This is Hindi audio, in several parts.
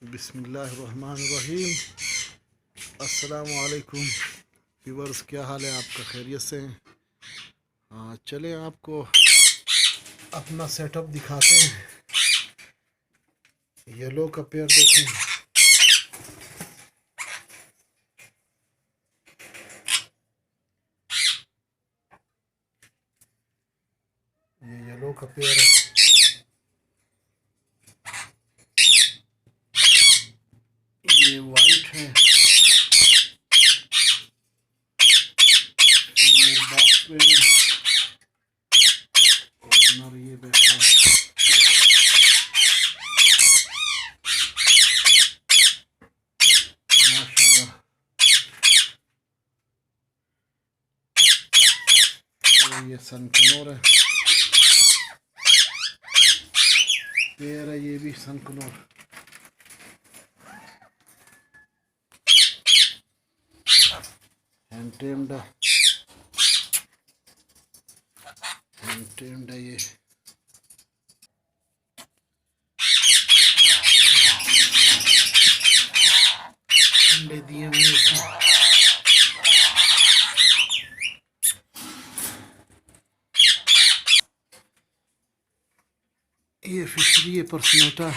बिस्मिल्लाहिर्रहमानिर्रहीम। अस्सलामु अलैकुम व्यूवर्स, क्या हाल है आपका? खैरियत से हैं? हाँ, चलें आपको अपना सेटअप दिखाते हैं। येलो का पेयर देखें, ये येलो का पेयर है। ये वाइट है। ये बॉक्स में और ये बैठा है। माशाल्लाह। और ये सनकनोर है, पेयर है ये भी सनकनोर। हैंड टेम्ड है ये। अंडे दिए हुए इसमें। ये फिशरी है पर्सनोटा,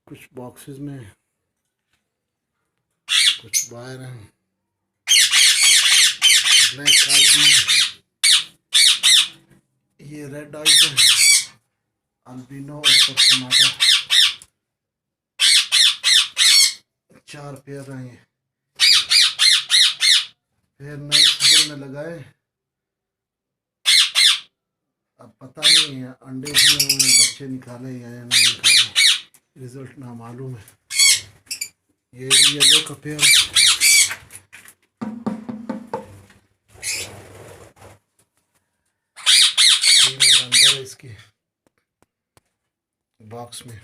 कुछ बॉक्सेस में, कुछ बाहर हैं। ब्लैक आइज में ये रेड आइज है, अल्बिनो और पर्सनोटा। 4 पेयर हैं ये। फिर नए खबर में लगाए, अब पता नहीं है अंडे दिए हुए बच्चे निकाले या नहीं निकाले, रिजल्ट ना मालूम है। ये येलो का पेयर अंदर है इसके बॉक्स में।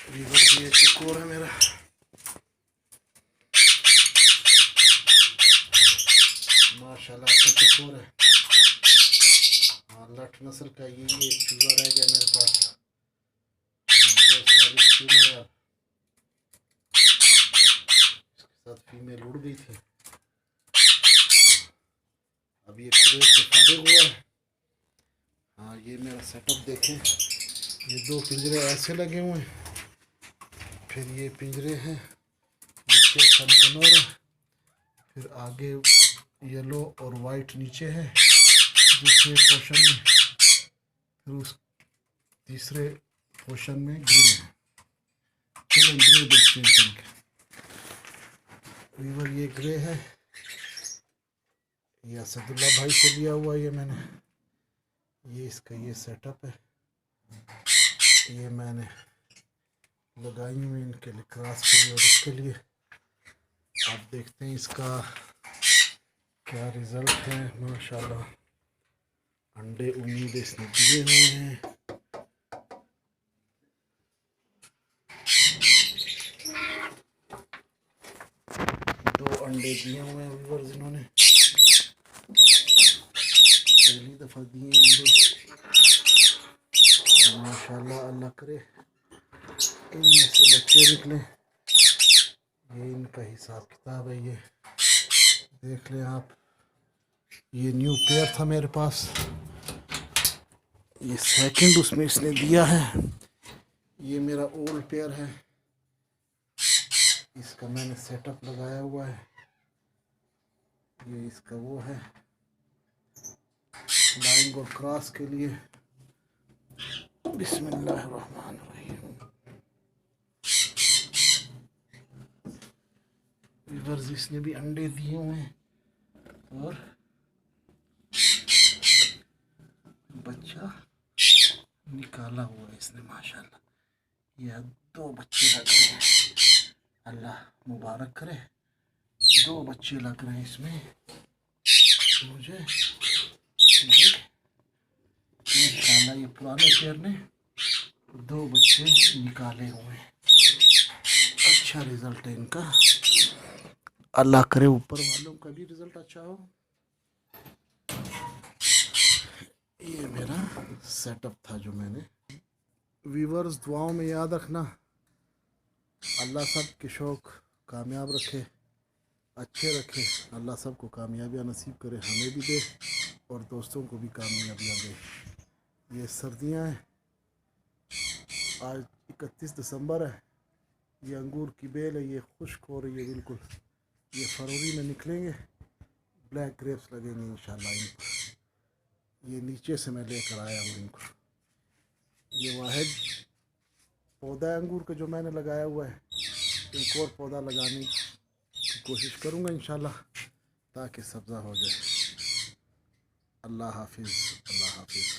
ये चिकोर है मेरा। माशाल्लाह अच्छा चिकोर है। हाँ, लठ नस्ल का ये एक चूजा रह गया मेरे पास। है, इसके साथ फीमेल उड़ गई थी। अब ये क्रेज से फारिग हुआ है। हाँ, ये मेरा सेटअप देखें। ये 2 पिंजरे ऐसे लगे हुए हैं, फिर ये पिंजरे हैं, नीचे सनकनोर है, फिर आगे येलो और वाइट नीचे है दूसरे पोर्शन में, फिर उस तीसरे पोर्शन में ग्रे है। चलो ग्रे देखते हैं चल के। वीवर ये ग्रे है, ये असदुल्ला भाई से लिया हुआ ये मैंने। ये इसका ये सेटअप है, ये मैंने लगाई हुई इनके लिए क्रॉस के लिए और इसके लिए। आप देखते हैं इसका क्या रिज़ल्ट है। माशाल्लाह अंडे उम्मीद इसने दिए हुए हैं। 2 अंडे दिए हुए हैं व्यूअर्स इन्होंने, पहली दफ़ा दिए अंडे। माशाल्लाह, अल्लाह करे इनमें से बच्चे निकले। ये इनका हिसाब किताब है। ये देख लें आप, ये न्यू पेयर था मेरे पास, ये सेकंड उसमें इसने दिया है। ये मेरा ओल्ड पेयर है, इसका मैंने सेटअप लगाया हुआ है। ये इसका वो है फ्लाइंग और क्रॉस के लिए। बिस्मिल्लाहिर्रहमानिर्रहीम। व्यूअर्स, इसने भी अंडे दिए हुए हैं और बच्चा निकाला हुआ है इसने। माशाल्लाह, यह 2 बच्चे लग रहे हैं। अल्लाह मुबारक करे, 2 बच्चे लग रहे हैं इसमें मुझे। इंशाल्लाह ये पुराने पेयर ने 2 बच्चे निकाले हुए हैं। अच्छा रिजल्ट है इनका। अल्लाह करे ऊपर वालों का भी रिजल्ट अच्छा हो। ये सेटअप था जो मैंने। व्यूवर्स दुआओं में याद रखना, अल्लाह सब के शौक़ कामयाब रखे, अच्छे रखे। अल्लाह सबको कामयाबियाँ नसीब करे, हमें भी दे और दोस्तों को भी कामयाबियाँ दे। ये सर्दियाँ हैं, आज 31 दिसंबर है। ये अंगूर की बेल है, ये खुश्क हो रही है बिल्कुल। ये फरवरी में निकलेंगे, ब्लैक ग्रेप्स लगेंगे इंशाल्लाह इन पर। ये नीचे से मैं लेकर आया हूँ इनको। ये वाहिद पौधा है अंगूर का जो मैंने लगाया हुआ है। एक और पौधा लगाने की कोशिश करूँगा इंशाल्लाह ताकि सब्ज़ा हो जाए। अल्लाह हाफिज़, अल्लाह हाफिज़।